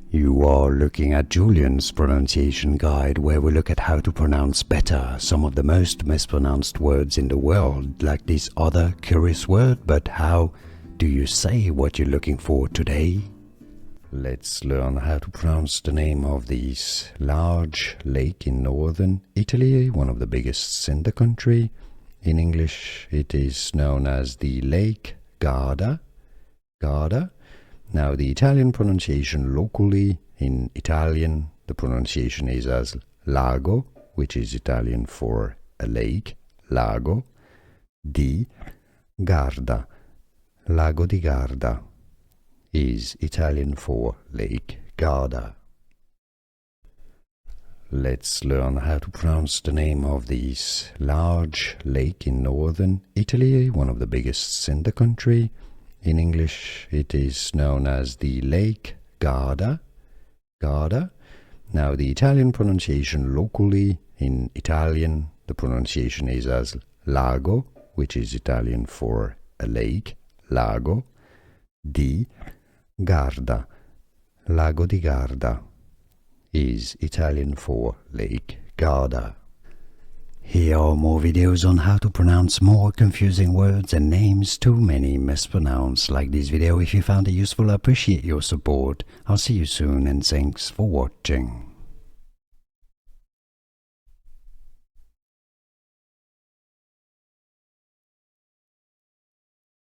You are looking at Julian's pronunciation guide, where we look at how to pronounce better some of the most mispronounced words in the world, like this other curious word. But how do you say what you're looking for today? Let's learn how to pronounce the name of this large lake in northern Italy, one of the biggest in the country. In English, it is known as the Lake Garda. Garda. Now, the Italian pronunciation locally, in Italian, the pronunciation is as lago, which is Italian for a lake, lago, di Garda. Lago di Garda is Italian for Lake Garda. Let's learn how to pronounce the name of this large lake in northern Italy, one of the biggest in the country. In English, it is known as the Lake Garda. Garda. Now, the Italian pronunciation locally, in Italian, the pronunciation is as lago, which is Italian for a lake, lago, di Garda. Lago di Garda is Italian for Lake Garda. Here are more videos on how to pronounce more confusing words and names too many mispronounced. Like this video if you found it useful. I appreciate your support. I'll see you soon and thanks for watching.